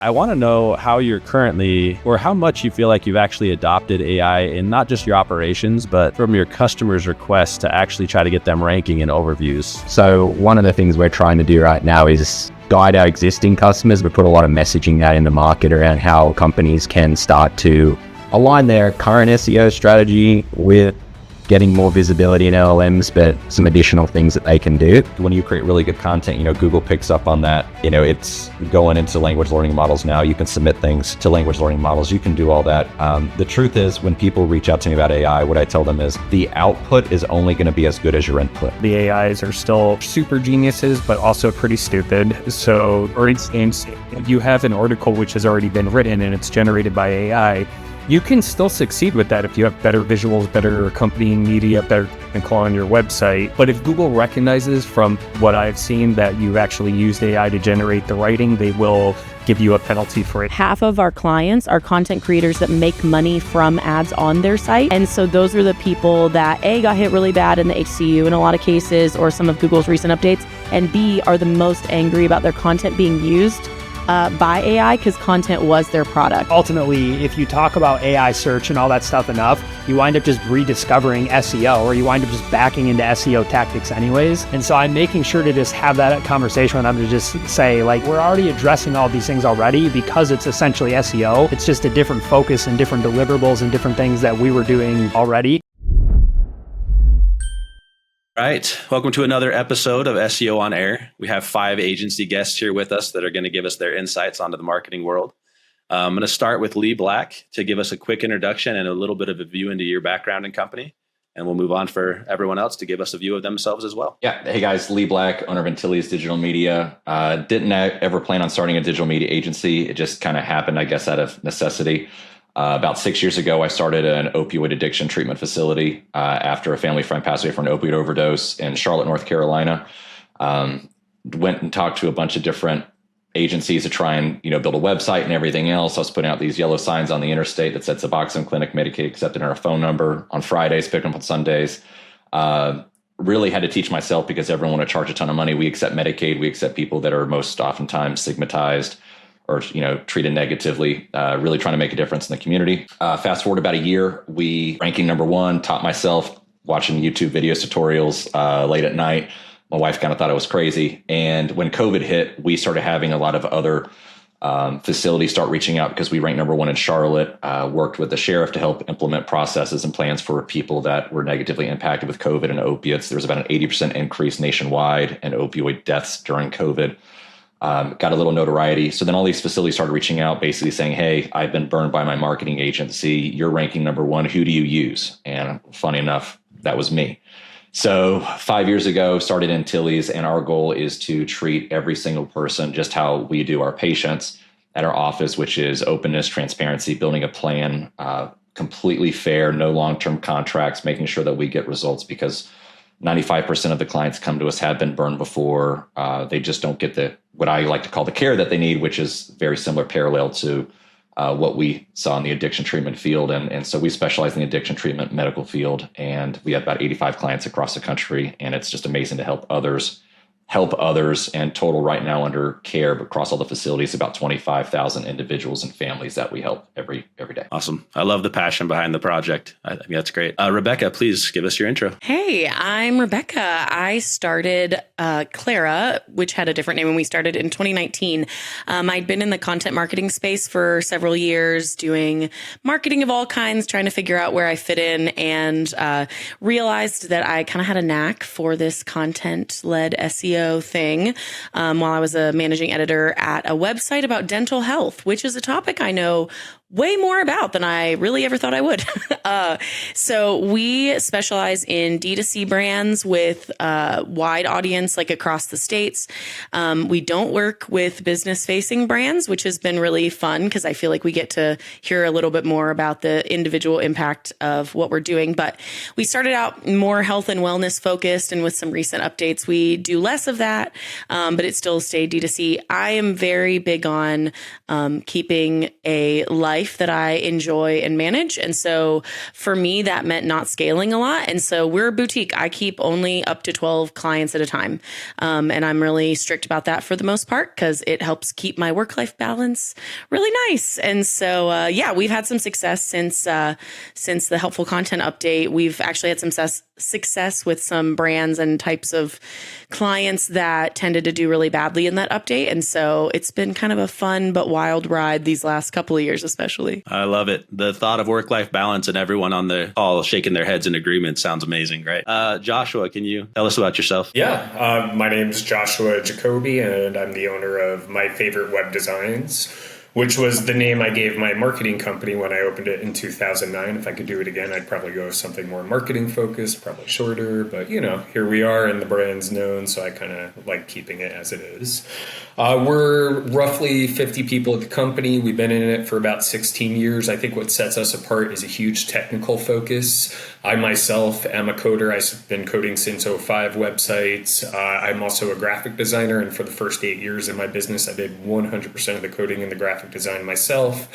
I want to know how you're currently, or how much you feel like you've actually adopted AI in not just your operations, but from your customers' requests to actually try to get them ranking in overviews. So one of the things we're trying to do right now is guide our existing customers. We put a lot of messaging out in the market around how companies can start to align their current SEO strategy with getting more visibility in LLMs, but some additional things that they can do. When you create really good content, Google picks up on that. It's going into language learning models now. You can submit things to language learning models. You can do all that. The truth is, when people reach out to me about AI, what I tell them is the output is only going to be as good as your input. The AIs are still super geniuses, but also pretty stupid. So, for instance, if you have an article which has already been written and it's generated by AI, you can still succeed with that if you have better visuals, better accompanying media, better technical on your website. But if Google recognizes from what I've seen that you've actually used AI to generate the writing, they will give you a penalty for it. Half of our clients are content creators that make money from ads on their site. And so those are the people that A, got hit really bad in the HCU in a lot of cases, or some of Google's recent updates, and B, are the most angry about their content being used by AI because content was their product. Ultimately, if you talk about AI search and all that stuff enough, you wind up just rediscovering SEO, or you wind up just backing into SEO tactics anyways. And so I'm making sure to just have that conversation with them to just say, like, we're already addressing all these things already because it's essentially SEO. It's just a different focus and different deliverables and different things that we were doing already. All right, welcome to another episode of SEO On Air. We have 5 agency guests here with us that are going to give us their insights onto the marketing world. I'm going to start with Lee Black to give us a quick introduction and a little bit of a view into your background and company. And we'll move on for everyone else to give us a view of themselves as well. Yeah. Hey guys, Lee Black, owner of Antilles Digital Media. Didn't ever plan on starting a digital media agency. It just kind of happened, I guess, out of necessity. About 6 years ago, I started an opioid addiction treatment facility after a family friend passed away from an opioid overdose in Charlotte, North Carolina. Went and talked to a bunch of different agencies to try and build a website and everything else. I was putting out these yellow signs on the interstate that said Suboxone Clinic, Medicaid accepted, and our phone number on Fridays, pick them up on Sundays. Really had to teach myself because everyone want to charge a ton of money. We accept Medicaid. We accept people that are most oftentimes stigmatized or treated negatively, really trying to make a difference in the community. Fast forward about a year, we ranking number 1, taught myself watching YouTube videos, tutorials late at night. My wife kind of thought I was crazy. And when COVID hit, we started having a lot of other facilities start reaching out because we ranked number 1 in Charlotte, worked with the sheriff to help implement processes and plans for people that were negatively impacted with COVID and opiates. There was about an 80% increase nationwide in opioid deaths during COVID. Got a little notoriety. So then all these facilities started reaching out, basically saying, hey, I've been burned by my marketing agency. You're ranking number 1. Who do you use? And funny enough, that was me. So 5 years ago, started Antilles, and our goal is to treat every single person just how we do our patients at our office, which is openness, transparency, building a plan, completely fair, no long-term contracts, making sure that we get results because 95% of the clients come to us have been burned before. They just don't get what I like to call the care that they need, which is very similar parallel to what we saw in the addiction treatment field. And so we specialize in the addiction treatment medical field, and we have about 85 clients across the country. And it's just amazing to help others, and total right now under care, but across all the facilities, about 25,000 individuals and families that we help every day. Awesome. I love the passion behind the project. I think that's great. Rebecca, please give us your intro. Hey, I'm Rebecca. I started Clara, which had a different name when we started in 2019. I'd been in the content marketing space for several years, doing marketing of all kinds, trying to figure out where I fit in, and realized that I kind of had a knack for this content-led SEO thing while I was a managing editor at a website about dental health, which is a topic I know way more about than I really ever thought I would. So we specialize in D2C brands with a wide audience, like across the states. We don't work with business-facing brands, which has been really fun because I feel like we get to hear a little bit more about the individual impact of what we're doing. But we started out more health and wellness focused, and with some recent updates, we do less of that, but it still stayed D2C. I am very big on keeping a life life that I enjoy and manage. And so for me, that meant not scaling a lot. And so we're a boutique. I keep only up to 12 clients at a time. And I'm really strict about that for the most part because it helps keep my work-life balance really nice. And so, we've had some success since the helpful content update. We've actually had some success with some brands and types of clients that tended to do really badly in that update. And so it's been kind of a fun but wild ride these last couple of years, especially. I love it. The thought of work-life balance and everyone on the call shaking their heads in agreement sounds amazing, right? Joshua, can you tell us about yourself? Yeah, my name's Joshua Jacoby, and I'm the owner of My Favorite Web Designs, which was the name I gave my marketing company when I opened it in 2009. If I could do it again, I'd probably go with something more marketing focused, probably shorter. But, here we are and the brand's known, so I kind of like keeping it as it is. We're roughly 50 people at the company. We've been in it for about 16 years. I think what sets us apart is a huge technical focus. I myself am a coder. I've been coding since '05 websites. I'm also a graphic designer, and for the first 8 years in my business, I did 100% of the coding and the graphic design myself,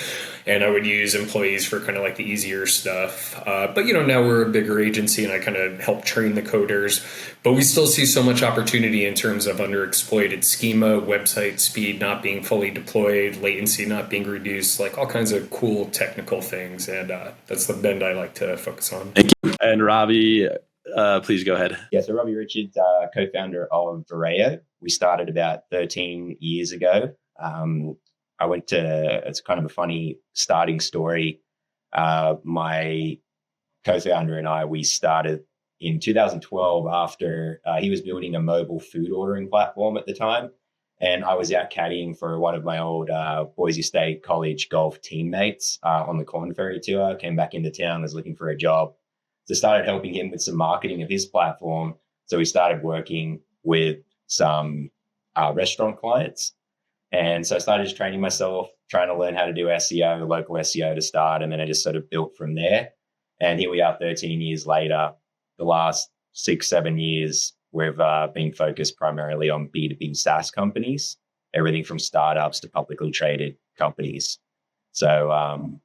and I would use employees for kind of like the easier stuff. But now we're a bigger agency, and I kind of help train the coders. But we still see so much opportunity in terms of underexploited schema, website speed not being fully deployed, latency not being reduced, like all kinds of cool technical things. And that's the bend I like to focus on. Thank you. And Robbie, please go ahead. Yeah, so Robbie Richards, co-founder of Vireo. We started about 13 years ago. It's kind of a funny starting story. My co-founder and we started in 2012 after he was building a mobile food ordering platform at the time. And I was out caddying for one of my old Boise State College golf teammates on the Corn Ferry tour. Came back into town, was looking for a job. So started helping him with some marketing of his platform. So we started working with some restaurant clients. And so I started just training myself, trying to learn how to do SEO, local SEO to start. And then I just sort of built from there. And here we are 13 years later. The last 6-7 years, we've been focused primarily on B2B SaaS companies, everything from startups to publicly traded companies. So,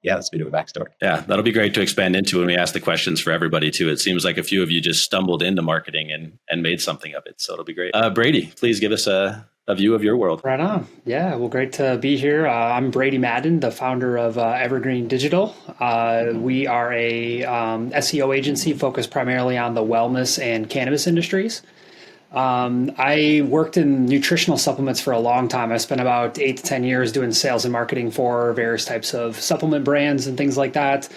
that's a bit of a backstory. Yeah, that'll be great to expand into when we ask the questions for everybody too. It seems like a few of you just stumbled into marketing and made something of it. So it'll be great. Brady, please give us a view of your world. Right on. Yeah, well, great to be here. I'm Brady Madden, the founder of Evergreen Digital. We are a SEO agency focused primarily on the wellness and cannabis industries. I worked in nutritional supplements for a long time. I spent about 8 to 10 years doing sales and marketing for various types of supplement brands and things like that.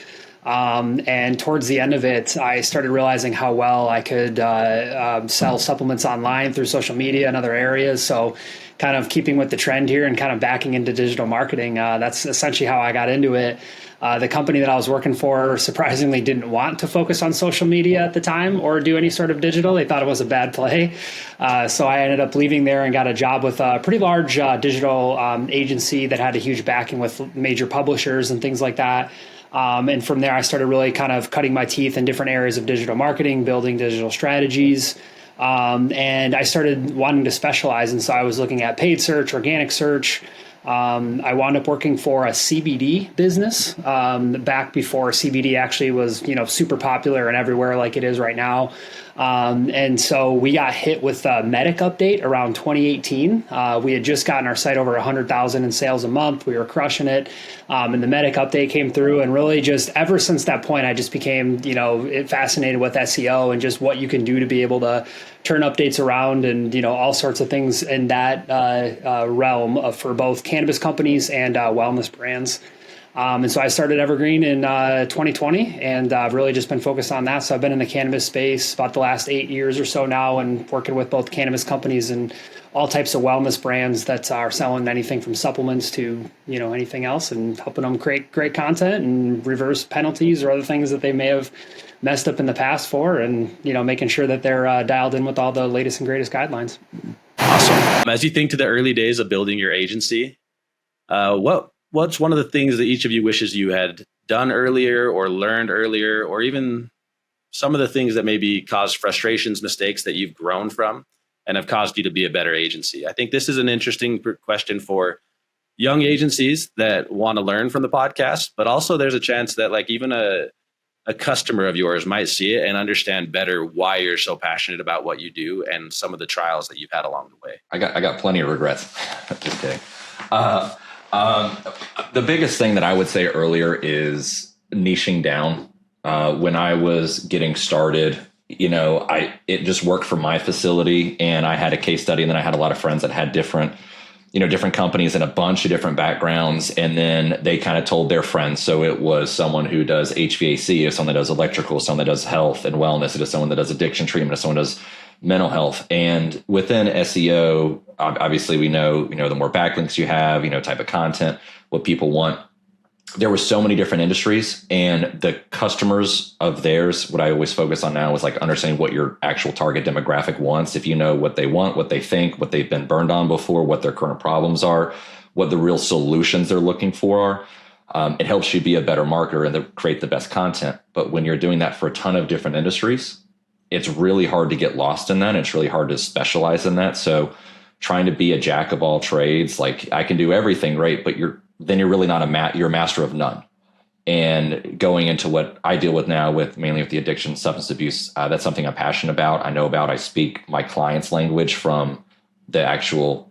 And towards the end of it, I started realizing how well I could sell supplements online through social media and other areas. So kind of keeping with the trend here and kind of backing into digital marketing, that's essentially how I got into it. The company that I was working for surprisingly didn't want to focus on social media at the time or do any sort of digital. They thought it was a bad play. So I ended up leaving there and got a job with a pretty large digital agency that had a huge backing with major publishers and things like that. And from there, I started really kind of cutting my teeth in different areas of digital marketing, building digital strategies. And I started wanting to specialize. And so I was looking at paid search, organic search. I wound up working for a CBD business back before CBD actually was, super popular and everywhere like it is right now. And so we got hit with a Medic update around 2018. We had just gotten our site over 100,000 in sales a month. We were crushing it. And the Medic update came through, and really just ever since that point, I just became, fascinated with SEO and just what you can do to be able to turn updates around and, all sorts of things in that realm for both cannabis companies and wellness brands. And so I started Evergreen in 2020 and I've really just been focused on that. So I've been in the cannabis space about the last 8 years or so now and working with both cannabis companies and all types of wellness brands that are selling anything from supplements to, anything else and helping them create great content and reverse penalties or other things that they may have messed up in the past for and, making sure that they're dialed in with all the latest and greatest guidelines. Awesome. As you think to the early days of building your agency, what's one of the things that each of you wishes you had done earlier or learned earlier, or even some of the things that maybe caused frustrations, mistakes that you've grown from and have caused you to be a better agency? I think this is an interesting question for young agencies that want to learn from the podcast, but also there's a chance that like even a customer of yours might see it and understand better why you're so passionate about what you do and some of the trials that you've had along the way. I got plenty of regrets. Just kidding. The biggest thing that I would say earlier is niching down. When I was getting started, it just worked for my facility, and I had a case study, and then I had a lot of friends that had different companies and a bunch of different backgrounds, and then they kind of told their friends. So it was someone who does HVAC, someone that does electrical, someone that does health and wellness, it is someone that does addiction treatment, someone that does mental health. And within SEO, obviously we know, the more backlinks you have, type of content, what people want. There were so many different industries, and the customers of theirs, what I always focus on now is like understanding what your actual target demographic wants. If you know what they want, what they think, what they've been burned on before, what their current problems are, what the real solutions they're looking for are, it helps you be a better marketer and to create the best content. But when you're doing that for a ton of different industries, it's really hard to get lost in that. And it's really hard to specialize in that. So trying to be a jack of all trades, like I can do everything, right? But you're really not you're a master of none. And going into what I deal with now mainly with the addiction, substance abuse, that's something I'm passionate about. I know about, I speak my client's language from the actual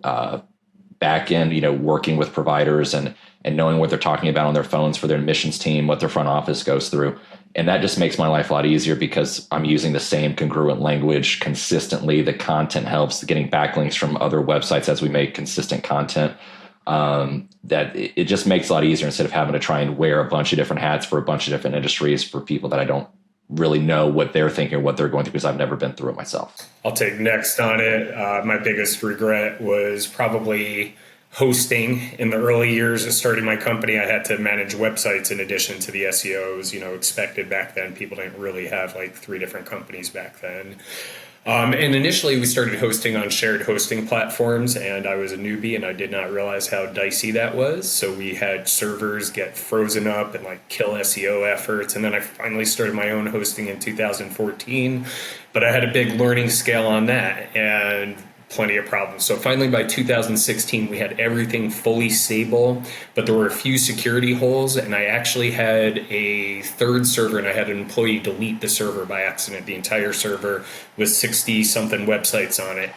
back end, working with providers and knowing what they're talking about on their phones for their admissions team, what their front office goes through. And that just makes my life a lot easier because I'm using the same congruent language consistently. The content helps, getting backlinks from other websites as we make consistent content. That it just makes it a lot easier instead of having to try and wear a bunch of different hats for a bunch of different industries for people that I don't really know what they're thinking or what they're going through because I've never been through it myself. I'll take next on it. My biggest regret was probably hosting. In the early years of starting my company, I had to manage websites in addition to the SEOs, expected back then. People didn't really have like 3 different companies back then. And initially we started hosting on shared hosting platforms, and I was a newbie and I did not realize how dicey that was. So we had servers get frozen up and like kill SEO efforts. And then I finally started my own hosting in 2014, but I had a big learning scale on that and plenty of problems. So finally by 2016, we had everything fully stable, but there were a few security holes, and I actually had a third server, and I had an employee delete the server by accident. The entire server with 60 something websites on it.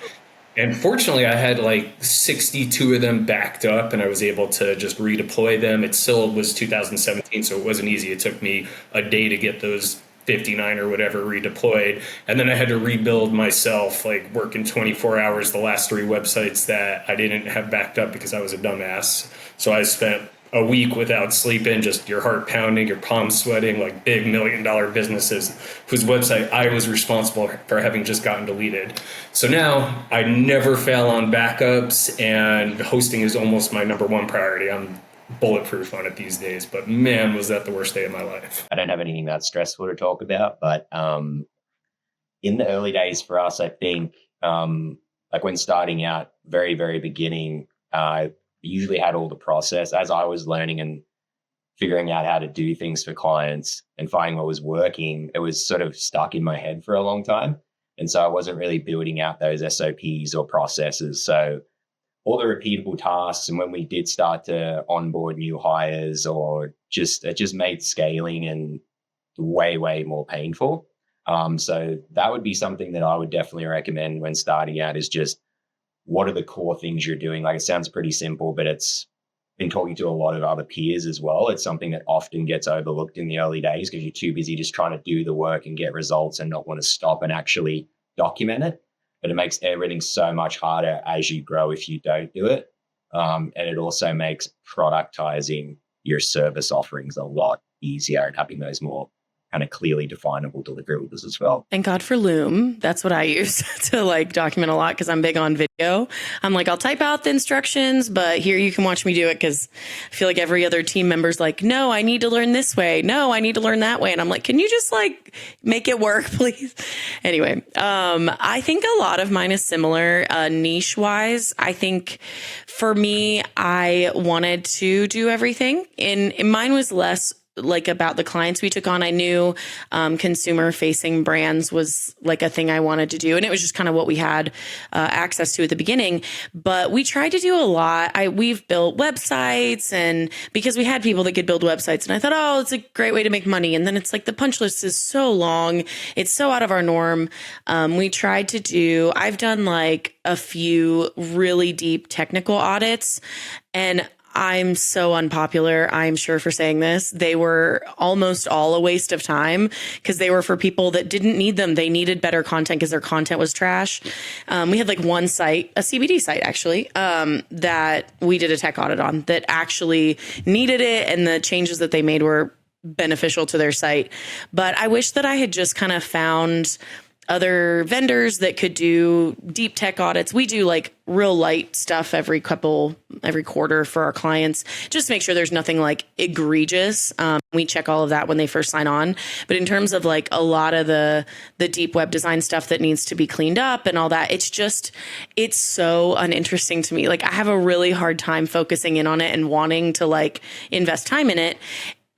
And fortunately, I had like 62 of them backed up, and I was able to just redeploy them. It still was 2017, so it wasn't easy. It took me a day to get those 59 or whatever redeployed. And then I had to rebuild myself, like working 24 hours, the last 3 websites that I didn't have backed up because I was a dumbass. So I spent a week without sleeping, just your heart pounding, your palms sweating, like big $1 million businesses whose website I was responsible for having just gotten deleted. So now I never fail on backups, and hosting is almost my number 1 priority. I'm bulletproof on it these days, but man, was that the worst day of my life. I don't have anything that stressful to talk about, but in the early days for us, I think like when starting out, very, very beginning, usually had all the process as I was learning and figuring out how to do things for clients and finding what was working. It was sort of stuck in my head for a long time. And so I wasn't really building out those SOPs or processes. So all the repeatable tasks, and when we did start to onboard new hires, or it just made scaling and way, way more painful. So that would be something that I would definitely recommend when starting out, is just what are the core things you're doing? Like, it sounds pretty simple, but it's been talking to a lot of other peers as well. It's something that often gets overlooked in the early days because you're too busy just trying to do the work and get results and not want to stop and actually document it. But it makes everything so much harder as you grow if you don't do it. And it also makes productizing your service offerings a lot easier and having those more kind of clearly definable deliverables as well. Thank God for Loom. That's what I use to like document a lot because I'm big on video. I'm like, I'll type out the instructions, but here you can watch me do it, because I feel like every other team member's like, no, I need to learn this way. No, I need to learn that way. And I'm like, can you just like make it work, please? Anyway, I think a lot of mine is similar niche wise. I think for me, I wanted to do everything, and mine was less like about the clients we took on. I knew consumer facing brands was like a thing I wanted to do. And it was just kind of what we had access to at the beginning. But we tried to do a lot. We've built websites, and because we had people that could build websites, and I thought, oh, it's a great way to make money. And then it's like the punch list is so long. It's so out of our norm. I've done like a few really deep technical audits, and I'm so unpopular, I'm sure, for saying this. They were almost all a waste of time because they were for people that didn't need them. They needed better content because their content was trash. We had like one site, a CBD site actually, that we did a tech audit on that actually needed it, and the changes that they made were beneficial to their site. But I wish that I had just kind of found other vendors that could do deep tech audits. We do like real light stuff every quarter for our clients, just to make sure there's nothing like egregious. We check all of that when they first sign on. But in terms of like a lot of the deep web design stuff that needs to be cleaned up and all that, it's so uninteresting to me. Like I have a really hard time focusing in on it and wanting to like invest time in it.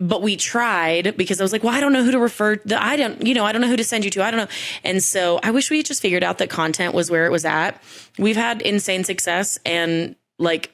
But we tried because I was like, well, I don't know who to refer. I don't know who to send you to. I don't know. And so I wish we had just figured out that content was where it was at. We've had insane success, and like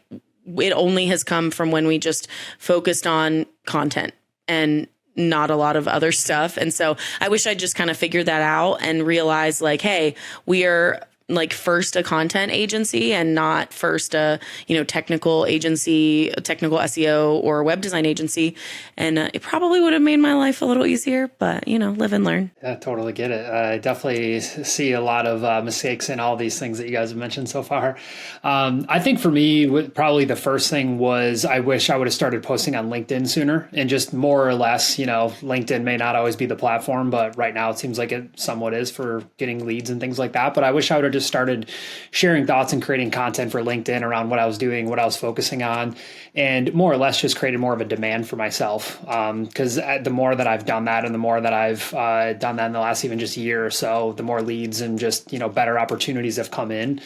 it only has come from when we just focused on content and not a lot of other stuff. And so I wish I'd just kind of figured that out and realized like, hey, we are like first a content agency and not first a, technical agency, a technical SEO or web design agency. And it probably would have made my life a little easier, but live and learn. I totally get it. I definitely see a lot of mistakes in all these things that you guys have mentioned so far. I think for me, probably the first thing was I wish I would have started posting on LinkedIn sooner, and just more or less, LinkedIn may not always be the platform, but right now it seems like it somewhat is for getting leads and things like that. But I wish I would have just started sharing thoughts and creating content for LinkedIn around what I was doing, what I was focusing on, and more or less just created more of a demand for myself. Because the more that I've done that, and the more that I've done that in the last even just year or so, the more leads and just, better opportunities have come in.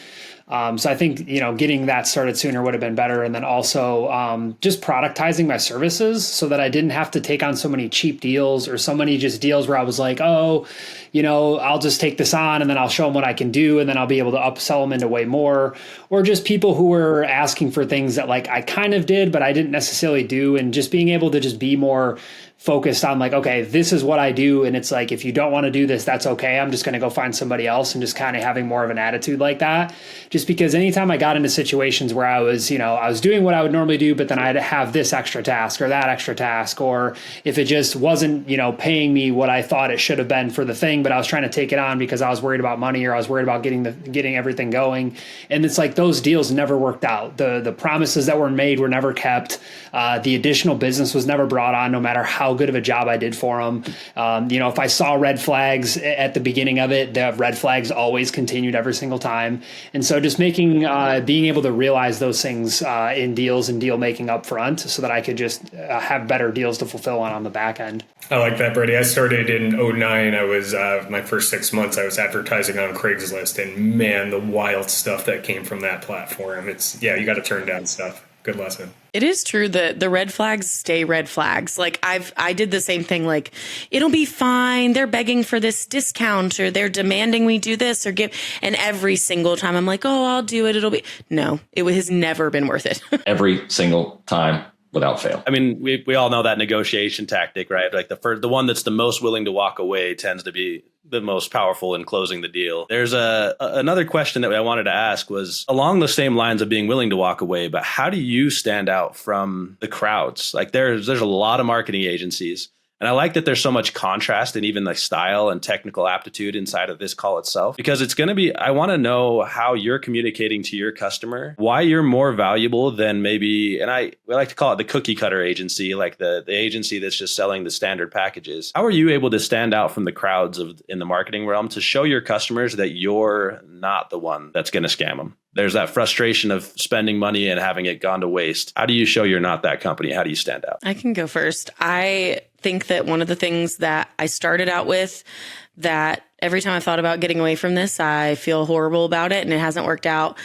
So I think, getting that started sooner would have been better. And then also just productizing my services so that I didn't have to take on so many cheap deals or so many just deals where I was like, oh, I'll just take this on and then I'll show them what I can do. And then I'll be able to upsell them into way more, or just people who were asking for things that like I kind of did, but I didn't necessarily do. And just being able to just be more focused on like, okay, this is what I do. And it's like, if you don't want to do this, that's okay. I'm just going to go find somebody else, and just kind of having more of an attitude like that. Just because anytime I got into situations where I was doing what I would normally do, but then I'd have this extra task or that extra task, or if it just wasn't, paying me what I thought it should have been for the thing, but I was trying to take it on because I was worried about money, or I was worried about getting everything going. And it's like those deals never worked out. The promises that were made were never kept. The additional business was never brought on, no matter how good of a job I did for them. If I saw red flags at the beginning of it, the red flags always continued every single time. And so just being able to realize those things in deals and deal making up front, so that I could just have better deals to fulfill on the back end. I like that, Brady. I started in 2009. I was my first 6 months, I was advertising on Craigslist, and man, the wild stuff that came from that platform. You got to turn down stuff. Good lesson. It is true that the red flags stay red flags. Like I did the same thing. Like, it'll be fine. They're begging for this discount, or they're demanding we do this or give. And every single time I'm like, oh, I'll do it. No, it has never been worth it. Every single time, without fail. I mean, we all know that negotiation tactic, right? Like the one that's the most willing to walk away tends to be the most powerful in closing the deal. There's another question that I wanted to ask was along the same lines of being willing to walk away, but how do you stand out from the crowds? Like there's a lot of marketing agencies. And I like that there's so much contrast and even like style and technical aptitude inside of this call itself, because it's going to be, I want to know how you're communicating to your customer, why you're more valuable than maybe, and we like to call it the cookie cutter agency, like the agency that's just selling the standard packages. How are you able to stand out from the crowds in the marketing realm to show your customers that you're not the one that's going to scam them? There's that frustration of spending money and having it gone to waste. How do you show you're not that company? How do you stand out? I can go first. I think that one of the things that I started out with, that every time I thought about getting away from this, I feel horrible about it and it hasn't worked out.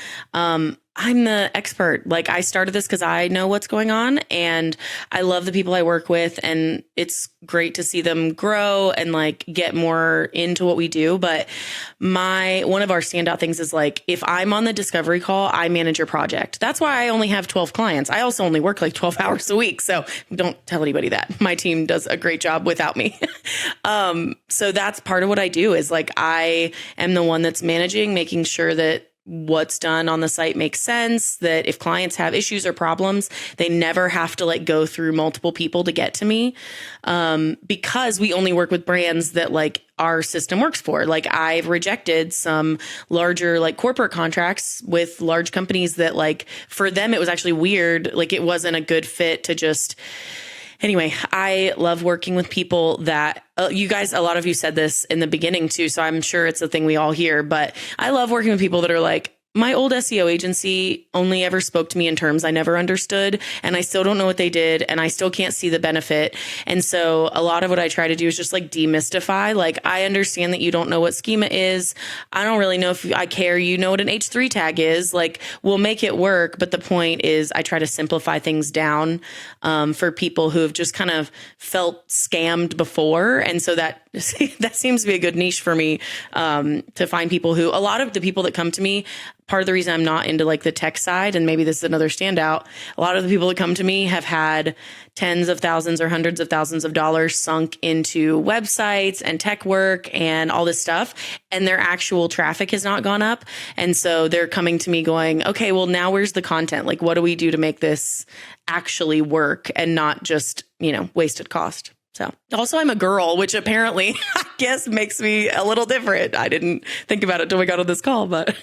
I'm the expert. Like, I started this because I know what's going on, and I love the people I work with, and it's great to see them grow and like get more into what we do. But one of our standout things is like, if I'm on the discovery call, I manage your project. That's why I only have 12 clients. I also only work like 12 hours a week. So don't tell anybody that. My team does a great job without me. So that's part of what I do, is like, I am the one that's managing, making sure that what's done on the site makes sense, that if clients have issues or problems, they never have to like go through multiple people to get to me. Because we only work with brands that like our system works for. Like, I've rejected some larger like corporate contracts with large companies that like, for them, it was actually weird. Like, it wasn't a good fit to just. Anyway, I love working with people that you guys, a lot of you said this in the beginning too, so I'm sure it's a thing we all hear, but I love working with people that are like, my old SEO agency only ever spoke to me in terms I never understood, and I still don't know what they did, and I still can't see the benefit. And so a lot of what I try to do is just like demystify. Like, I understand that you don't know what schema is. I don't really know if I care. You know what an H3 tag is. Like, we'll make it work. But the point is, I try to simplify things down for people who have just kind of felt scammed before. And so that seems to be a good niche for me, to find people who, a lot of the people that come to me, part of the reason I'm not into like the tech side, and maybe this is another standout, a lot of the people that come to me have had tens of thousands or hundreds of thousands of dollars sunk into websites and tech work and all this stuff, and their actual traffic has not gone up. And so they're coming to me going, okay, well, now where's the content? Like, what do we do to make this actually work and not just, wasted cost? So also, I'm a girl, which apparently I guess makes me a little different. I didn't think about it till we got on this call, but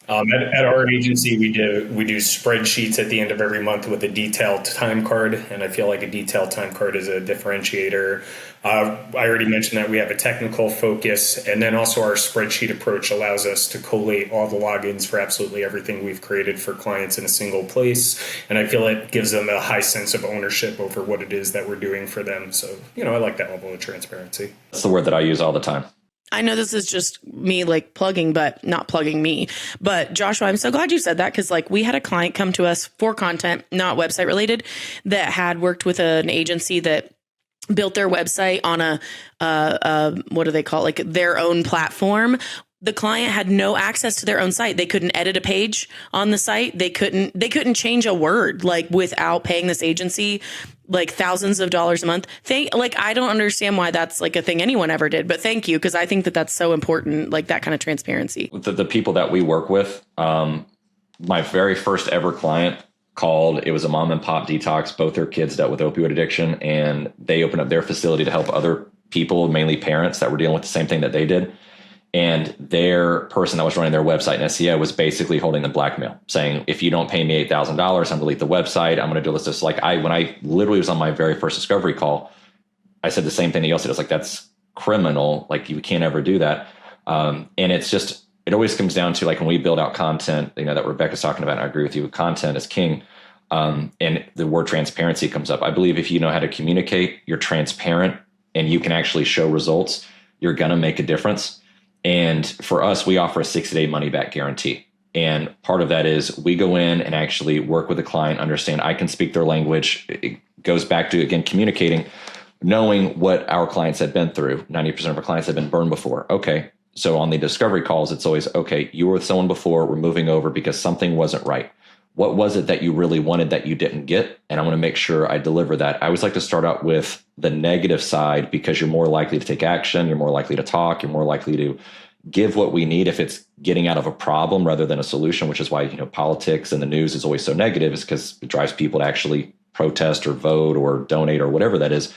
at our agency, we do spreadsheets at the end of every month with a detailed time card, and I feel like a detailed time card is a differentiator. I already mentioned that we have a technical focus, and then also our spreadsheet approach allows us to collate all the logins for absolutely everything we've created for clients in a single place, and I feel it gives them a high sense of ownership over what it is that we're doing for them. So, I like that level of transparency. That's the word that I use all the time. I know this is just me like plugging, but not plugging me. But Joshua, I'm so glad you said that, because like, we had a client come to us for content, not website related, that had worked with an agency that built their website on what do they call it? Like their own platform. The client had no access to their own site. They couldn't edit a page on the site. They couldn't change a word, like, without paying this agency like thousands of dollars a month. I don't understand why that's like a thing anyone ever did, but thank you. Cause I think that that's so important, like that kind of transparency. The people that we work with, my very first ever client called, it was a mom and pop detox. Both their kids dealt with opioid addiction, and they opened up their facility to help other people, mainly parents that were dealing with the same thing that they did. And their person that was running their website and SEO was basically holding them blackmail, saying, if you don't pay me $8,000, I'm going to delete the website. I'm going to do this. Like, when I literally was on my very first discovery call, I said the same thing that you said. It's like, that's criminal. Like, you can't ever do that. And it's just, it always comes down to, like, when we build out content, that Rebecca's talking about, and I agree with you, content is king. And the word transparency comes up. I believe if you know how to communicate, you're transparent, and you can actually show results, you're going to make a difference. And for us, we offer a 60-day money-back guarantee. And part of that is we go in and actually work with the client, understand I can speak their language. It goes back to, again, communicating, knowing what our clients have been through. 90% of our clients have been burned before. Okay, so on the discovery calls, it's always, okay, you were with someone before, we're moving over because something wasn't right. What was it that you really wanted that you didn't get? And I want to make sure I deliver that. I always like to start out with the negative side, because you're more likely to take action. You're more likely to talk. You're more likely to give what we need if it's getting out of a problem rather than a solution, which is why, politics and the news is always so negative, is because it drives people to actually protest or vote or donate or whatever that is.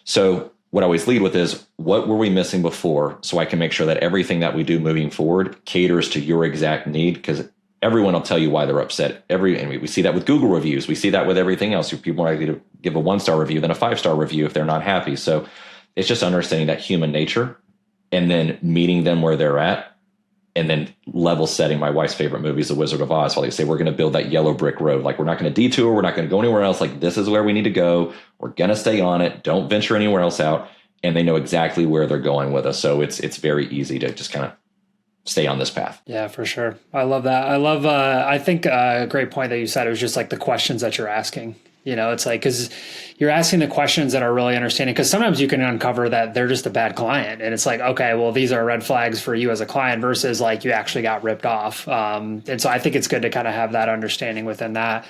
So what I always lead with is, what were we missing before? So I can make sure that everything that we do moving forward caters to your exact need, because everyone will tell you why they're upset. And we see that with Google reviews. We see that with everything else. People are likely to give a 1-star review than a 5-star review if they're not happy. So it's just understanding that human nature, and then meeting them where they're at, and then level setting. My wife's favorite movie is The Wizard of Oz. While they say, we're going to build that yellow brick road. Like, we're not going to detour. We're not going to go anywhere else. Like, this is where we need to go. We're going to stay on it. Don't venture anywhere else out. And they know exactly where they're going with us. So it's very easy to just kind of stay on this path. Yeah, for sure. I love that. I think a great point that you said, it was just like the questions that you're asking. It's like, because you're asking the questions that are really understanding, because sometimes you can uncover that they're just a bad client. And it's like, okay, well, these are red flags for you as a client versus like you actually got ripped off. And so I think it's good to kind of have that understanding within that.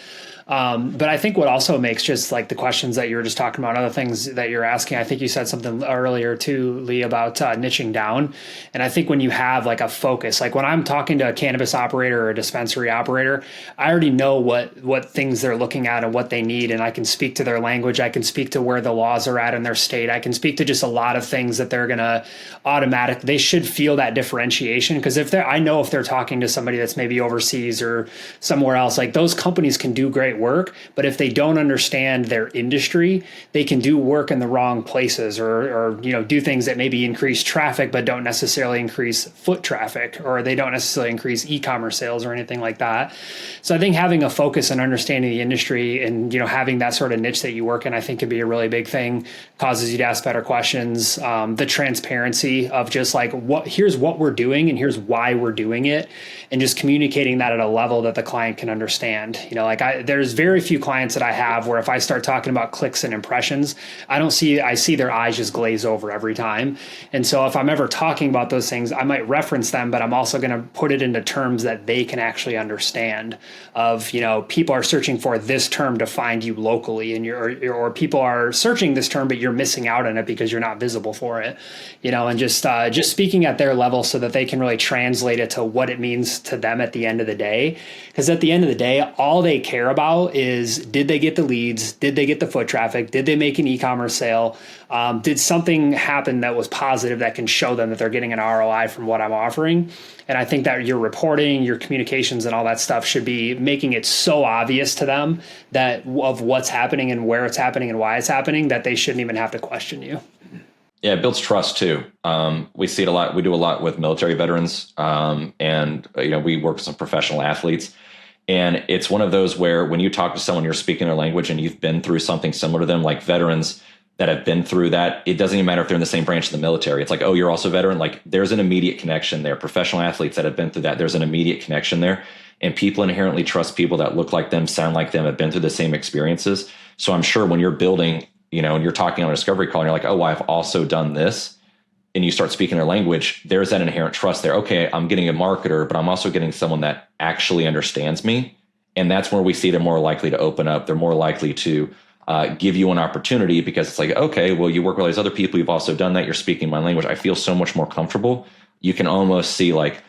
But I think what also makes just like the questions that you were just talking about, other things that you're asking, I think you said something earlier too, Lee, about niching down. And I think when you have like a focus, like when I'm talking to a cannabis operator or a dispensary operator, I already know what things they're looking at and what they need. And I can speak to their language. I can speak to where the laws are at in their state. I can speak to just a lot of things that they're going to they should feel that differentiation. Because I know if they're talking to somebody that's maybe overseas or somewhere else, like those companies can do great work, but if they don't understand their industry, they can do work in the wrong places or do things that maybe increase traffic but don't necessarily increase foot traffic, or they don't necessarily increase e-commerce sales or anything like that. So I think having a focus and understanding the industry and having that sort of niche that you work in, I think could be a really big thing. Causes you to ask better questions. The transparency of just like here's what we're doing and here's why we're doing it, and just communicating that at a level that the client can understand. There's very few clients that I have where if I start talking about clicks and impressions, I see their eyes just glaze over every time. And so if I'm ever talking about those things, I might reference them, but I'm also going to put it into terms that they can actually understand of, people are searching for this term to find you locally, and or people are searching this term, but you're missing out on it because you're not visible for it, and just speaking at their level so that they can really translate it to what it means to them at the end of the day. Because at the end of the day, all they care about is, did they get the leads? Did they get the foot traffic? Did they make an e-commerce sale? Did something happen that was positive that can show them that they're getting an ROI from what I'm offering? And I think that your reporting, your communications, and all that stuff should be making it so obvious to them that of what's happening and where it's happening and why it's happening that they shouldn't even have to question you. Yeah, it builds trust too. We see it a lot. We do a lot with military veterans, and we work with some professional athletes. And it's one of those where when you talk to someone, you're speaking their language and you've been through something similar to them, like veterans that have been through that. It doesn't even matter if they're in the same branch of the military. It's like, oh, you're also a veteran. Like there's an immediate connection there. Professional athletes that have been through that, there's an immediate connection there. And people inherently trust people that look like them, sound like them, have been through the same experiences. So I'm sure when you're building, and you're talking on a discovery call and you're like, oh, well, I've also done this. And you start speaking their language, there's that inherent trust there. Okay, I'm getting a marketer, but I'm also getting someone that actually understands me. And that's where we see they're more likely to open up. They're more likely to give you an opportunity, because it's like, okay, well, you work with all these other people. You've also done that. You're speaking my language. I feel so much more comfortable. You can almost see like,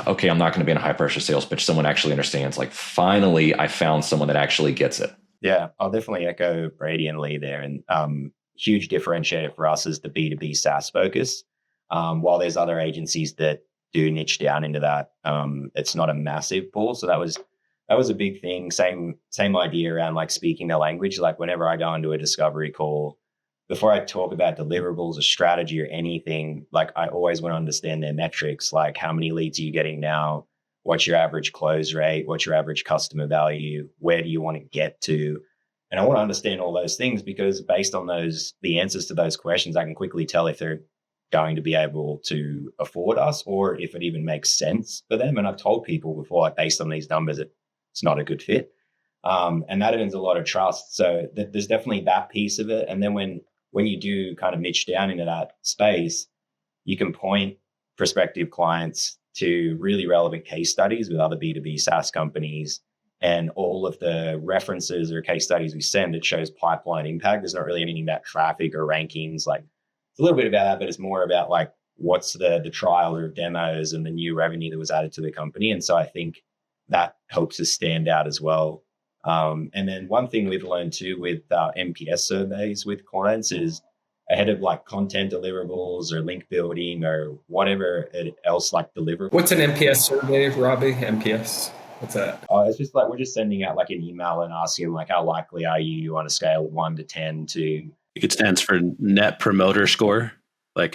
okay, I'm not going to be in a high pressure sales pitch. Someone actually understands. Like, finally, I found someone that actually gets it. Yeah, I'll definitely echo Brady and Lee there. And huge differentiator for us is the B2B SaaS focus. While there's other agencies that do niche down into that, it's not a massive pool. So that was a big thing. Same idea around like speaking their language. Like whenever I go into a discovery call, before I talk about deliverables or strategy or anything, like I always want to understand their metrics. Like how many leads are you getting now? What's your average close rate? What's your average customer value? Where do you want to get to? And I want to understand all those things, because based on the answers to those questions, I can quickly tell if they're going to be able to afford us or if it even makes sense for them. And I've told people before, like, based on these numbers, it's not a good fit. And that earns a lot of trust. So there's definitely that piece of it. And then when you do kind of niche down into that space, you can point prospective clients to really relevant case studies with other B2B SaaS companies, and all of the references or case studies we send, it shows pipeline impact. There's not really anything about traffic or rankings. Like it's a little bit about that, but it's more about like what's the trial or demos and the new revenue that was added to the company. And so I think that helps us stand out as well. And then one thing we've learned too with NPS surveys with clients is ahead of like content deliverables or link building or whatever else like deliverables. What's an NPS survey, Robbie? NPS? What's that? It's just like we're just sending out like an email and asking like, how likely are you on a scale of 1 to 10 to... It stands for Net Promoter Score, like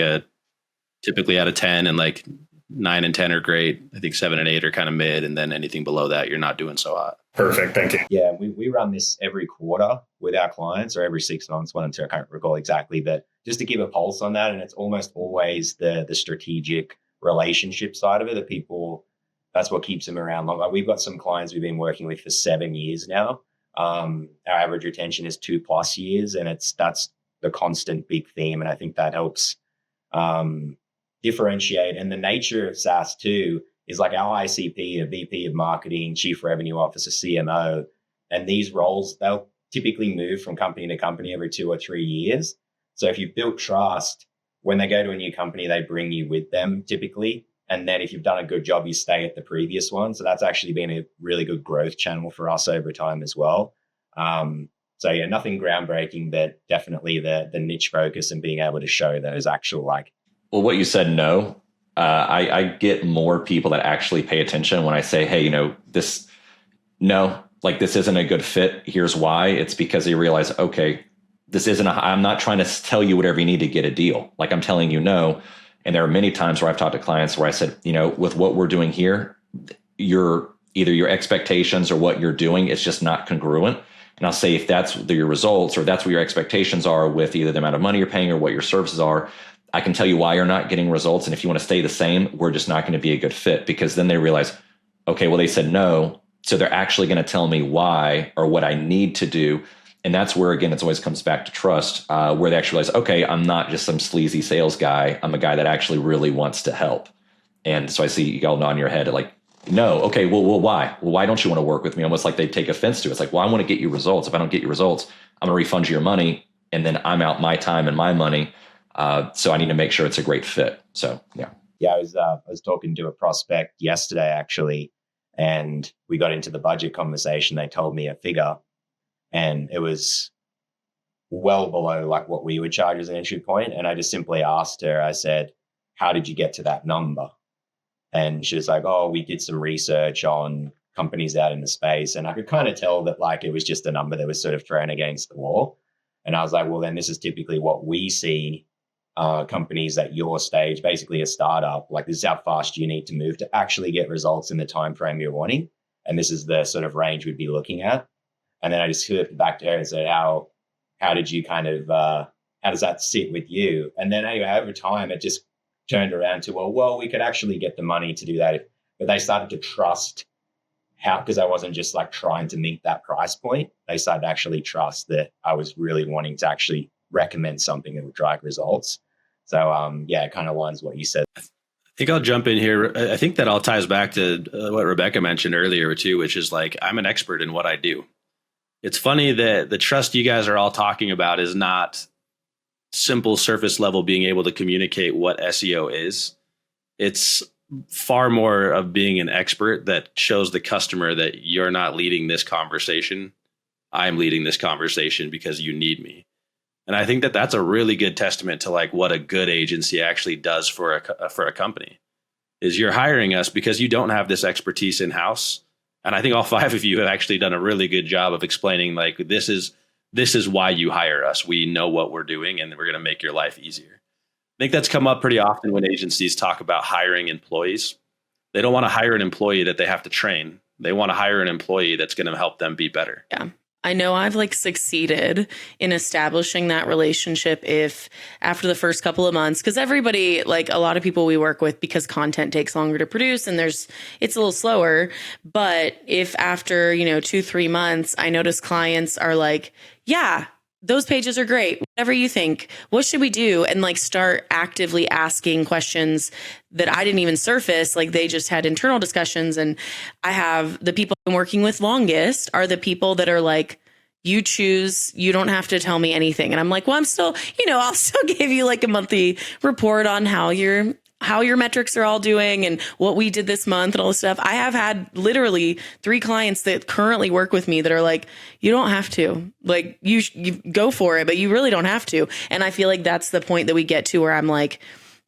typically out of 10, and like 9 and 10 are great. I think 7 and 8 are kind of mid, and then anything below that, you're not doing so hot. Perfect. Thank you. Yeah, we run this every quarter with our clients, or every 6 months, 1 and 2, I can't recall exactly, but just to give a pulse on that. And it's almost always the strategic relationship side of it, that people, that's what keeps them around long. Like we've got some clients we've been working with for 7 years now. Our average retention is 2+ years, and that's the constant big theme. And I think that helps differentiate. And the nature of SaaS too is like our ICP, a VP of marketing, chief revenue officer, CMO, and these roles, they'll typically move from company to company every 2 or 3 years. So if you've built trust, when they go to a new company, they bring you with them typically. And then if you've done a good job, you stay at the previous one. So that's actually been a really good growth channel for us over time as well. So yeah, nothing groundbreaking, but definitely the niche focus and being able to show those actual like. Well, what you said, no, I get more people that actually pay attention when I say, hey, this isn't a good fit. Here's why. It's because they realize, okay, I'm not trying to tell you whatever you need to get a deal. Like I'm telling you no. And there are many times where I've talked to clients where I said, with what we're doing here, either your expectations or what you're doing is just not congruent. And I'll say, if that's your results or that's what your expectations are with either the amount of money you're paying or what your services are, I can tell you why you're not getting results. And if you want to stay the same, we're just not going to be a good fit, because then they realize, okay, well, they said no. So they're actually going to tell me why or what I need to do. And that's where, again, it always comes back to trust, where they actually realize, okay, I'm not just some sleazy sales guy. I'm a guy that actually really wants to help. And so I see you all nodding your head at like, no, okay, well, why? Well, why don't you want to work with me? Almost like they take offense to it. It's like, well, I want to get you results. If I don't get you results, I'm going to refund you your money. And then I'm out my time and my money. So I need to make sure it's a great fit. So, yeah. Yeah, I was talking to a prospect yesterday, actually, and we got into the budget conversation. They told me a figure, and it was well below like what we would charge as an entry point. And I just simply asked her, I said, how did you get to that number? And she was like, oh, we did some research on companies out in the space. And I could kind of tell that like it was just a number that was sort of thrown against the wall. And I was like, well, then this is typically what we see companies at your stage, basically a startup. Like, this is how fast you need to move to actually get results in the time frame you're wanting. And this is the sort of range we'd be looking at. And then I just flipped back to her and said, how did you kind of, how does that sit with you? And then anyway, over time, it just turned around to, well, we could actually get the money to do that. But they started to trust because I wasn't just like trying to meet that price point. They started to actually trust that I was really wanting to actually recommend something that would drive results. So yeah, it kind of aligns what you said. I think I'll jump in here. I think that all ties back to what Rebecca mentioned earlier too, which is like, I'm an expert in what I do. It's funny that the trust you guys are all talking about is not simple surface level being able to communicate what SEO is. It's far more of being an expert that shows the customer that you're not leading this conversation. I'm leading this conversation because you need me. And I think that that's a really good testament to like what a good agency actually does for a company. Is you're hiring us because you don't have this expertise in house. And I think all 5 of you have actually done a really good job of explaining like, this is why you hire us. We know what we're doing and we're going to make your life easier. I think that's come up pretty often when agencies talk about hiring employees. They don't want to hire an employee that they have to train. They want to hire an employee that's going to help them be better. Yeah. I know I've like succeeded in establishing that relationship if after the first couple of months, because everybody, like a lot of people we work with, because content takes longer to produce and it's a little slower. But if after, 2-3 months, I notice clients are like, yeah, those pages are great. Whatever you think, what should we do? And like start actively asking questions that I didn't even surface. Like they just had internal discussions. And I have the people I'm working with longest are the people that are like, you choose, you don't have to tell me anything. And I'm like, well, I'm still, I'll still give you like a monthly report on how your metrics are all doing and what we did this month and all this stuff. I have had literally 3 clients that currently work with me that are like, you don't have to, like, you go for it, but you really don't have to. And I feel like that's the point that we get to where I'm like,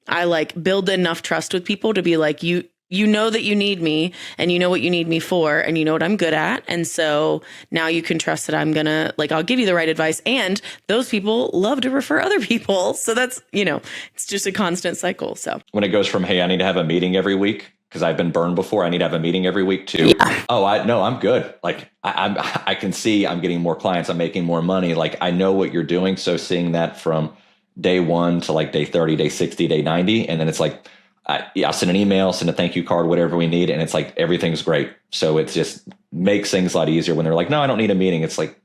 I like build enough trust with people to be like, you know that you need me and you know what you need me for and you know what I'm good at. And so now you can trust that I'm going to I'll give you the right advice. And those people love to refer other people. So that's, it's just a constant cycle. So when it goes from, hey, I need to have a meeting every week because I've been burned before. I need to have a meeting every week too. Yeah. Oh, I'm good. Like I can see I'm getting more clients. I'm making more money. Like I know what you're doing. So seeing that from day 1 to like day 30, day 60, day 90. And then it's like, I'll send an email, send a thank you card, whatever we need. And it's like, everything's great. So it just makes things a lot easier when they're like, no, I don't need a meeting. It's like,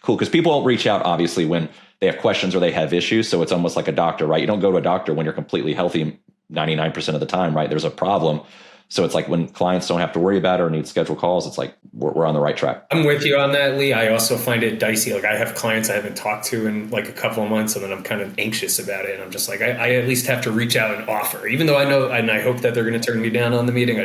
cool. Because people reach out, obviously, when they have questions or they have issues. So it's almost like a doctor, right? You don't go to a doctor when you're completely healthy 99% of the time, right? There's a problem. So it's like when clients don't have to worry about it or need scheduled calls, it's like we're on the right track. I'm with you on that, Lee. I also find it dicey. Like, I have clients I haven't talked to in like a couple of months, and then I'm kind of anxious about it. And I'm just like, I at least have to reach out and offer, even though I know, and I hope that they're going to turn me down on the meeting.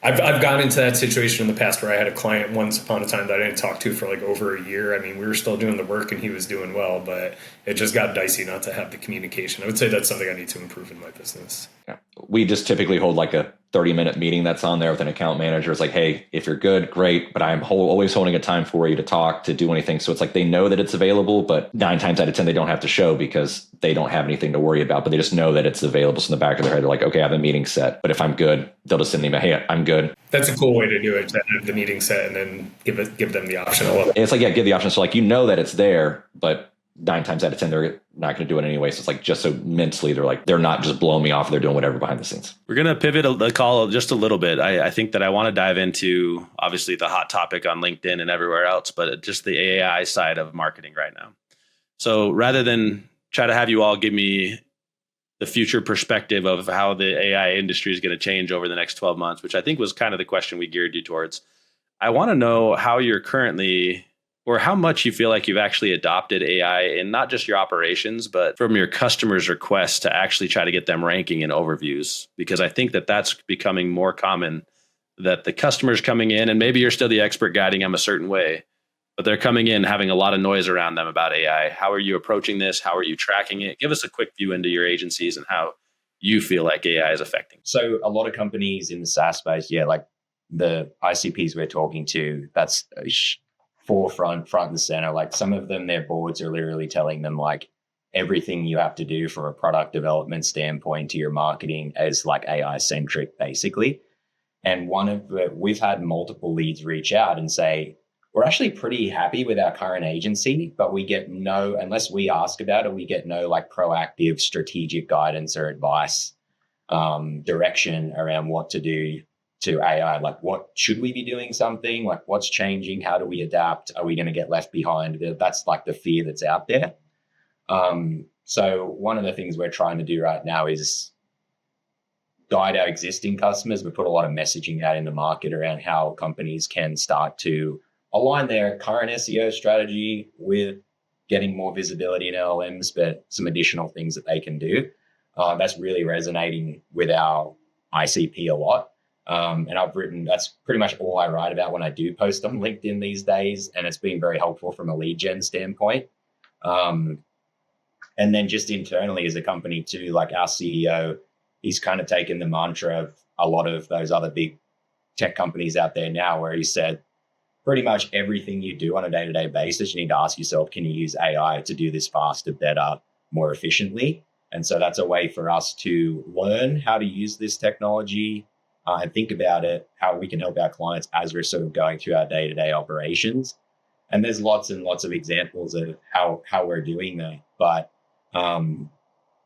I've gotten into that situation in the past where I had a client once upon a time that I didn't talk to for like over a year. I mean, we were still doing the work and he was doing well, but it just got dicey not to have the communication. I would say that's something I need to improve in my business. Yeah. We just typically hold like a 30-minute meeting that's on there with an account manager. It's like, hey, if you're good, great, but I'm always holding a time for you to talk, to do anything. So it's like they know that it's available, but 9 times out of 10, they don't have to show because they don't have anything to worry about, but they just know that it's available. So in the back of their head, they're like, okay, I have a meeting set, but if I'm good, they'll just send me, hey, I'm good. That's a cool way to do it, to have the meeting set and then give them the option. It's like, yeah, give the option. So like, you know that it's there, but 9 times out of 10, they're not going to do it anyway. So it's like, just so mentally, they're not just blowing me off. They're doing whatever behind the scenes. We're going to pivot the call just a little bit. I think that I want to dive into obviously the hot topic on LinkedIn and everywhere else, but just the AI side of marketing right now. So rather than try to have you all give me the future perspective of how the AI industry is going to change over the next 12 months, which I think was kind of the question we geared you towards, I want to know how you're currently, or how much you feel like you've actually adopted AI in not just your operations, but from your customers' requests to actually try to get them ranking in overviews. Because I think that that's becoming more common, that the customers coming in, and maybe you're still the expert guiding them a certain way, but they're coming in having a lot of noise around them about AI. How are you approaching this? How are you tracking it? Give us a quick view into your agencies and how you feel like AI is affecting. So a lot of companies in the SaaS space, like the ICPs we're talking to, that's forefront, front and center. Like some of them, their boards are literally telling them like everything you have to do from a product development standpoint to your marketing is like AI centric, basically. And we've had multiple leads reach out and say, we're actually pretty happy with our current agency, but we get no, unless we ask about it, we get no like proactive strategic guidance or advice, direction around what to do to AI. Like, what should we be doing something? Like, what's changing? How do we adapt? Are we going to get left behind? That's like the fear that's out there. So one of the things we're trying to do right now is guide our existing customers. We put a lot of messaging out in the market around how companies can start to align their current SEO strategy with getting more visibility in LLMs, but some additional things that they can do. That's really resonating with our ICP a lot. And I've written, that's pretty much all I write about when I do post on LinkedIn these days. And it's been very helpful from a lead gen standpoint. And then just internally as a company too, like our CEO, he's kind of taken the mantra of a lot of those other big tech companies out there now, where he said, pretty much everything you do on a day-to-day basis, you need to ask yourself, can you use AI to do this faster, better, more efficiently? And so that's a way for us to learn how to use this technology and think about it, how we can help our clients as we're sort of going through our day-to-day operations. And there's lots and lots of examples of how we're doing that. But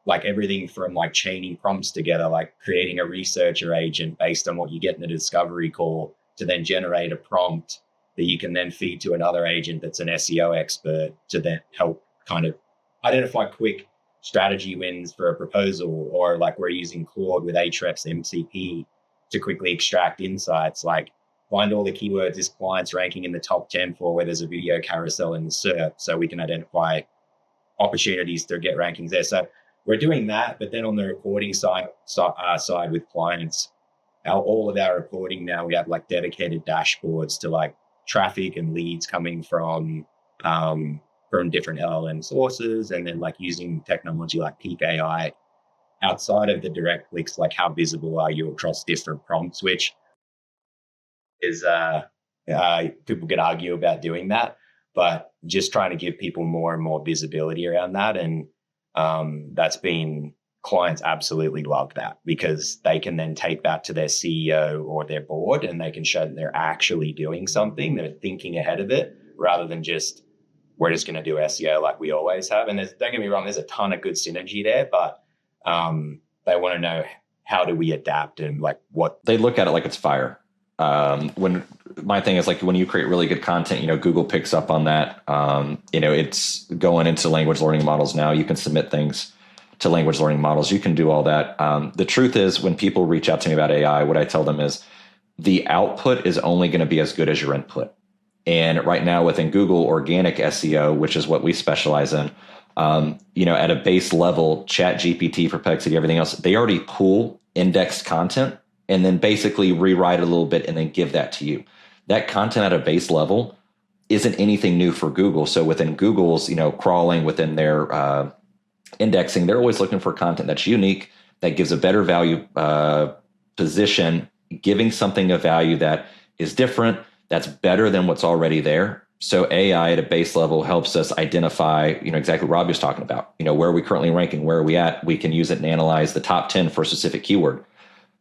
like everything from like chaining prompts together, like creating a researcher agent based on what you get in a discovery call to then generate a prompt that you can then feed to another agent that's an SEO expert to then help kind of identify quick strategy wins for a proposal, or like we're using Claude with Ahrefs MCP to quickly extract insights, like find all the keywords this client's ranking in the top 10 for where there's a video carousel in the SERP, so we can identify opportunities to get rankings there. So we're doing that, but then on the reporting side with clients, all of our reporting now, we have like dedicated dashboards to like traffic and leads coming from different LLM sources, and then like using technology like Peak AI outside of the direct clicks, like how visible are you across different prompts, which is people could argue about doing that, but just trying to give people more and more visibility around that. And that's been, clients absolutely love that, because they can then take that to their CEO or their board and they can show that they're actually doing something, they're thinking ahead of it, rather than just, we're just going to do SEO like we always have. And don't get me wrong, there's a ton of good synergy there, but they want to know how do we adapt and like what they look at it like it's fire. When my thing is like when you create really good content, Google picks up on that. It's going into language learning models now. You can submit things to language learning models. You can do all that. The truth is when people reach out to me about AI, what I tell them is the output is only going to be as good as your input. And right now within Google organic SEO, which is what we specialize in, at a base level, Chat GPT, Perplexity, everything else, they already pull indexed content and then basically rewrite it a little bit and then give that to you. That content at a base level isn't anything new for Google. So within Google's, crawling within their indexing, they're always looking for content that's unique, that gives a better value position, giving something of value that is different, that's better than what's already there. So AI at a base level helps us identify, exactly what Rob was talking about. Where are we currently ranking? Where are we at? We can use it and analyze the top 10 for a specific keyword.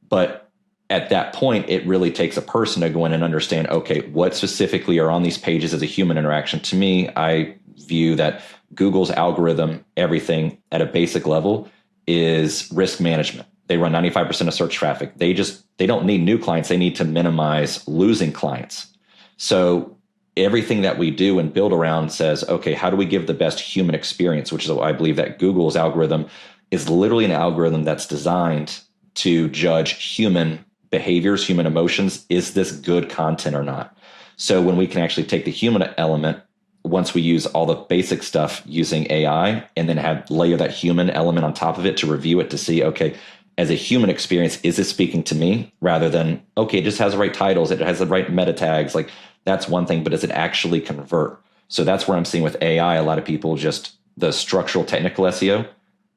But at that point, it really takes a person to go in and understand, okay, what specifically are on these pages as a human interaction? To me, I view that Google's algorithm, everything at a basic level is risk management. They run 95% of search traffic. They don't need new clients. They need to minimize losing clients. So everything that we do and build around says, okay, how do we give the best human experience? Which is why I believe that Google's algorithm is literally an algorithm that's designed to judge human behaviors, human emotions. Is this good content or not? So when we can actually take the human element, once we use all the basic stuff using AI and then layer that human element on top of it to review it to see, okay, as a human experience, is this speaking to me rather than, okay, it just has the right titles, it has the right meta tags. Like that's one thing, but does it actually convert? So that's where I'm seeing with AI, a lot of people just the structural technical SEO.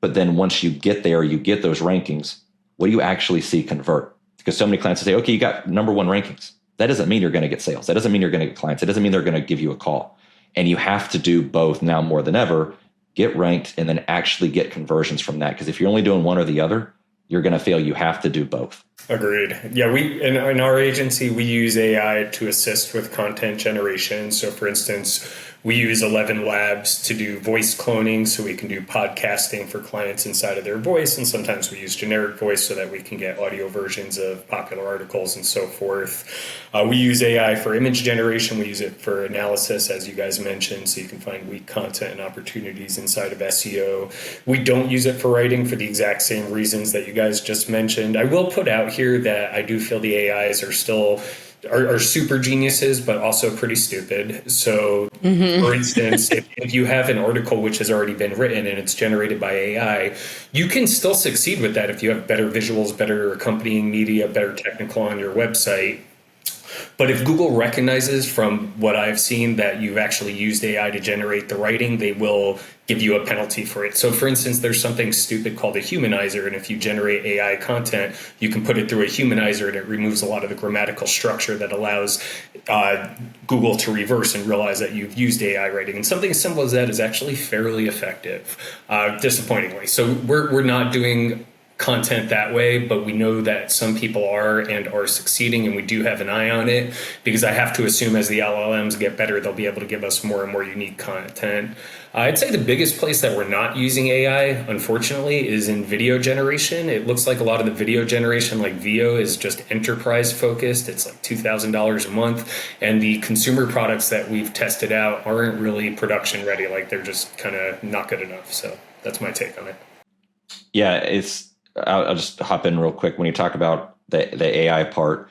But then once you get there, you get those rankings, what do you actually see convert? Because so many clients say, okay, you got number one rankings. That doesn't mean you're going to get sales. That doesn't mean you're going to get clients. It doesn't mean they're going to give you a call. And you have to do both now more than ever, get ranked and then actually get conversions from that. Because if you're only doing one or the other, you're going to fail. You have to do both. Agreed. Yeah, we in our agency, we use AI to assist with content generation. So for instance, we use 11 Labs to do voice cloning so we can do podcasting for clients inside of their voice. And sometimes we use generic voice so that we can get audio versions of popular articles and so forth. We use AI for image generation. We use it for analysis, as you guys mentioned, so you can find weak content and opportunities inside of SEO. We don't use it for writing for the exact same reasons that you guys just mentioned. I will put out here that I do feel the AIs are still are super geniuses, but also pretty stupid. So, for instance, if you have an article which has already been written and it's generated by AI, you can still succeed with that if you have better visuals, better accompanying media, better technical on your website. But if Google recognizes from what I've seen that you've actually used AI to generate the writing, they will give you a penalty for it. So for instance, there's something stupid called a humanizer. And if you generate AI content, you can put it through a humanizer and it removes a lot of the grammatical structure that allows Google to reverse and realize that you've used AI writing. And something as simple as that is actually fairly effective, disappointingly. So we're not doing content that way, but we know that some people are and are succeeding, and we do have an eye on it because I have to assume as the LLMs get better, they'll be able to give us more and more unique content. I'd say the biggest place that we're not using AI, unfortunately, is in video generation. It looks like a lot of the video generation, like VO, is just enterprise focused. It's like $2,000 a month. And the consumer products that we've tested out aren't really production ready. Like they're just kind of not good enough. So that's my take on it. Yeah, I'll just hop in real quick. When you talk about the AI part,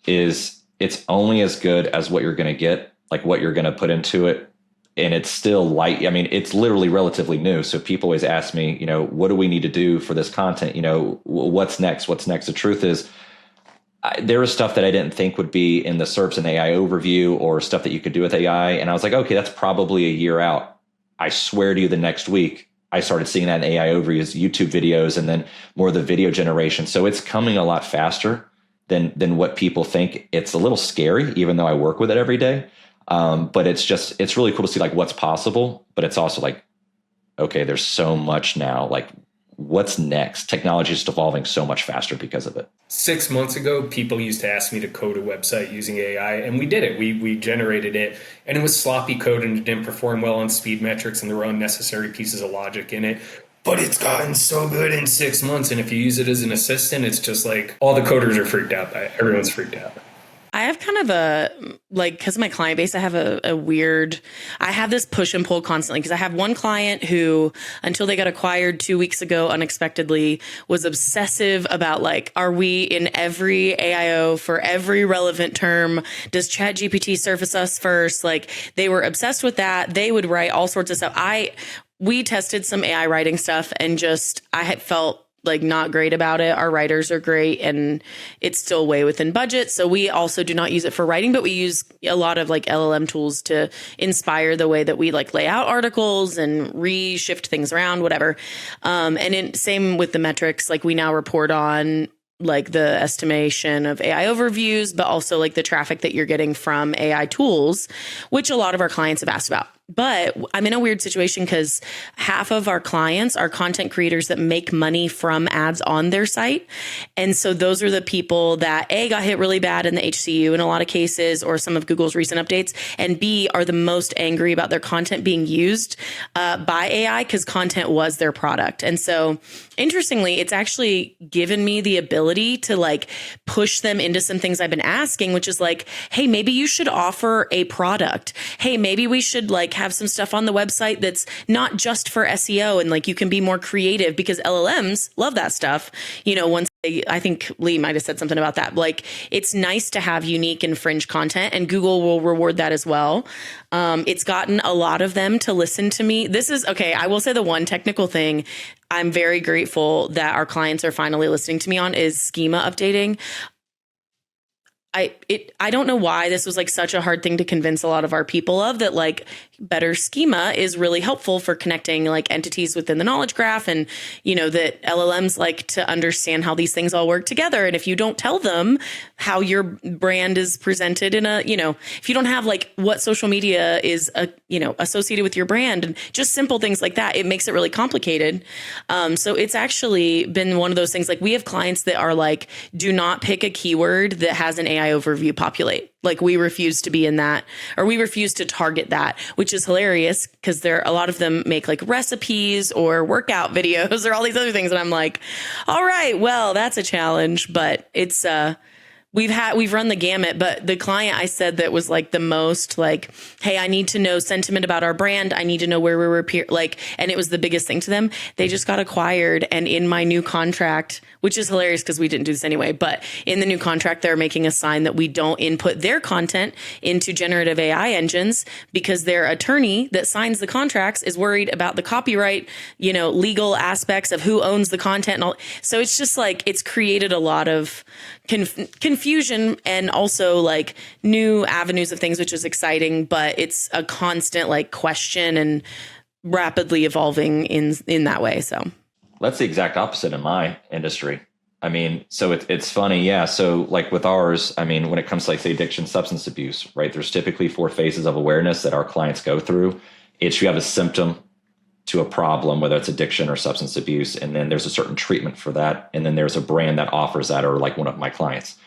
it's only as good as what you're going to get, like what you're going to put into it. And it's still light. I mean, it's literally relatively new. So people always ask me, what do we need to do for this content? What's next? What's next? The truth is, there was stuff that I didn't think would be in the SERPs and AI overview or stuff that you could do with AI. And I was like, okay, that's probably a year out. I swear to you, the next week, I started seeing that in AI overviews, YouTube videos, and then more of the video generation. So it's coming a lot faster than what people think. It's a little scary, even though I work with it every day. But it's really cool to see like what's possible, but it's also like, okay, there's so much now, like what's next? Technology is evolving so much faster because of it. 6 months ago, people used to ask me to code a website using AI, and we did it. We generated it, and it was sloppy code and it didn't perform well on speed metrics, and there were unnecessary pieces of logic in it. but it's gotten so good in 6 months. And if you use it as an assistant, it's just like all the coders are freaked out by it. Everyone's freaked out. I have kind of a, like, because of my client base, I have a weird, I have this push and pull constantly, because I have one client who, until they got acquired 2 weeks ago unexpectedly, was obsessive about, like, are we in every AIO for every relevant term? Does ChatGPT surface us first? Like, they were obsessed with that. They would write all sorts of stuff. We tested some AI writing stuff, and just, I had felt like not great about it. Our writers are great, and it's still way within budget. So we also do not use it for writing, but we use a lot of like LLM tools to inspire the way that we like lay out articles and reshift things around, whatever. Same with the metrics. Like, we now report on like the estimation of AI overviews, but also like the traffic that you're getting from AI tools, which a lot of our clients have asked about. But I'm in a weird situation because half of our clients are content creators that make money from ads on their site. And so those are the people that A, got hit really bad in the HCU in a lot of cases, or some of Google's recent updates, and B, are the most angry about their content being used by AI because content was their product. And so interestingly, it's actually given me the ability to like push them into some things I've been asking, which is like, hey, maybe you should offer a product. Hey, maybe we should like have some stuff on the website that's not just for SEO, and like you can be more creative, because LLMs love that stuff. You know, once I think Lee might have said something about that. Like, it's nice to have unique and fringe content, and Google will reward that as well. It's gotten a lot of them to listen to me. This is okay. I will say the one technical thing I'm very grateful that our clients are finally listening to me on is schema updating. I don't know why this was like such a hard thing to convince a lot of our people of, that like better schema is really helpful for connecting like entities within the knowledge graph, and you know that LLMs like to understand how these things all work together. And if you don't tell them how your brand is presented in a, you know, if you don't have like what social media is associated with your brand, and just simple things like that, it makes it really complicated. So it's actually been one of those things. Like, we have clients that are like, do not pick a keyword that has an AI overview populate. Like, we refuse to be in that, or we refuse to target that, which is hilarious because a lot of them make like recipes or workout videos or all these other things. And I'm like, all right, well, that's a challenge, but it's, we've run the gamut. But the client I said that was like the most like, hey, I need to know sentiment about our brand. I need to know where we're and it was the biggest thing to them. They just got acquired. And in my new contract, which is hilarious because we didn't do this anyway, but in the new contract, they're making a sign that we don't input their content into generative AI engines, because their attorney that signs the contracts is worried about the copyright, legal aspects of who owns the content and all. So it's just like, it's created a lot of confusion, and also like new avenues of things, which is exciting, but it's a constant like question and rapidly evolving in that way. So that's the exact opposite in my industry. I mean, so it's funny. Yeah. So like with ours, I mean, when it comes to like say addiction, substance abuse, right? There's typically 4 phases of awareness that our clients go through. It's you have a symptom to a problem, whether it's addiction or substance abuse, and then there's a certain treatment for that. And then there's a brand that offers that, or like one of my clients.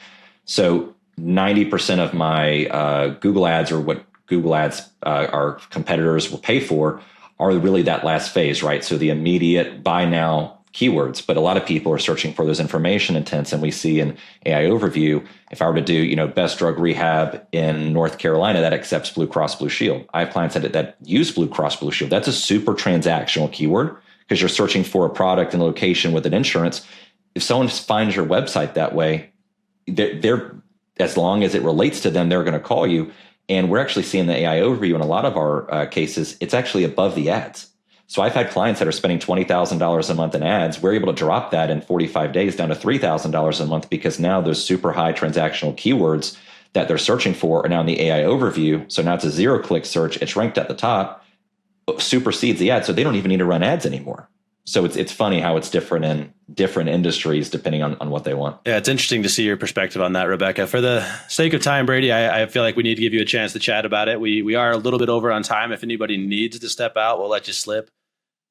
So 90% of my Google ads, or what Google ads our competitors will pay for, are really that last phase, right? So the immediate buy now keywords. But a lot of people are searching for those information intents. And we see in AI overview, if I were to do, best drug rehab in North Carolina that accepts Blue Cross Blue Shield. I have clients that use Blue Cross Blue Shield. That's a super transactional keyword, because you're searching for a product and location with an insurance. If someone finds your website that way, they're as long as it relates to them, they're going to call you. And we're actually seeing the AI overview in a lot of our cases, it's actually above the ads. So I've had clients that are spending $20,000 a month in ads. We're able to drop that in 45 days down to $3,000 a month, because now those super high transactional keywords that they're searching for are now in the AI overview. So now it's a 0-click search. It's ranked at the top, supersedes the ad. So they don't even need to run ads anymore. So it's funny how it's different in different industries depending on what they want. Yeah, it's interesting to see your perspective on that, Rebecca. For the sake of time, Brady, I feel like we need to give you a chance to chat about it. We are a little bit over on time. If anybody needs to step out, we'll let you slip.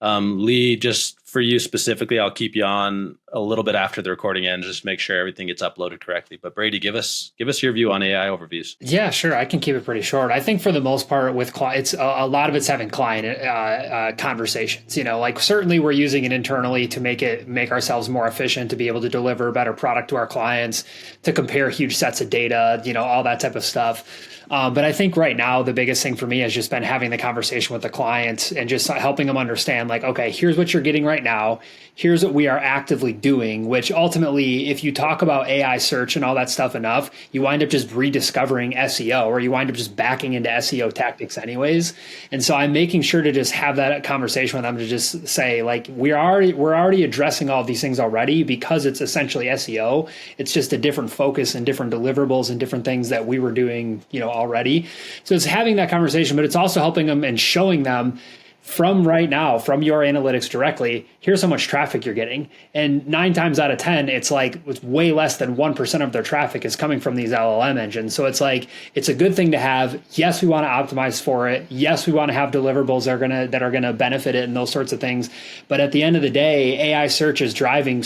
Lee, just for you specifically, I'll keep you on a little bit after the recording ends, just make sure everything gets uploaded correctly. But Brady, give us your view on AI overviews. Yeah, sure. I can keep it pretty short. I think for the most part with clients, a lot of it's having client conversations. Like certainly we're using it internally to make ourselves more efficient, to be able to deliver a better product to our clients, to compare huge sets of data, all that type of stuff. But I think right now, the biggest thing for me has just been having the conversation with the clients and just helping them understand, like, okay, here's what you're getting right now. Here's what we are actively doing, which ultimately, if you talk about AI search and all that stuff enough, you wind up just rediscovering SEO, or you wind up just backing into SEO tactics anyways. And so I'm making sure to just have that conversation with them to just say, like, we're already addressing all of these things already because it's essentially SEO. It's just a different focus and different deliverables and different things that we were doing, already. So it's having that conversation, but it's also helping them and showing them from right now, from your analytics directly, here's how much traffic you're getting. And 9 times out of 10, it's way less than 1% of their traffic is coming from these LLM engines. So it's it's a good thing to have. Yes, we want to optimize for it. Yes, we want to have deliverables that are gonna benefit it and those sorts of things. But at the end of the day, AI search is driving.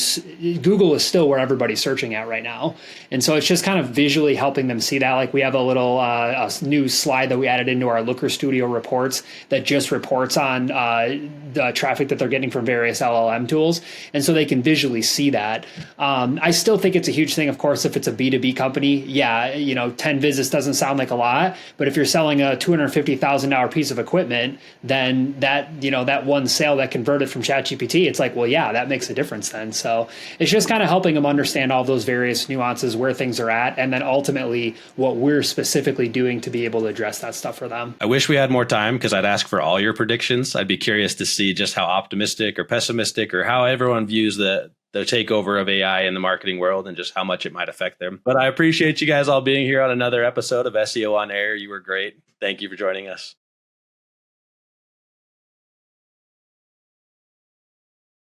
Google is still where everybody's searching at right now. And so it's just kind of visually helping them see that. Like we have a little a new slide that we added into our Looker Studio reports that just reports on the traffic that they're getting from various LLM tools. And so they can visually see that. I still think it's a huge thing, of course, if it's a B2B company. Yeah, 10 visits doesn't sound like a lot, but if you're selling a $250,000 piece of equipment, then that one sale that converted from ChatGPT, it's like, well, yeah, that makes a difference then. So it's just kind of helping them understand all those various nuances, where things are at, and then ultimately what we're specifically doing to be able to address that stuff for them. I wish we had more time because I'd ask for all your predictions. I'd be curious to see just how optimistic or pessimistic or how everyone views the takeover of AI in the marketing world and just how much it might affect them. But I appreciate you guys all being here on another episode of SEO On Air. You were great. Thank you for joining us.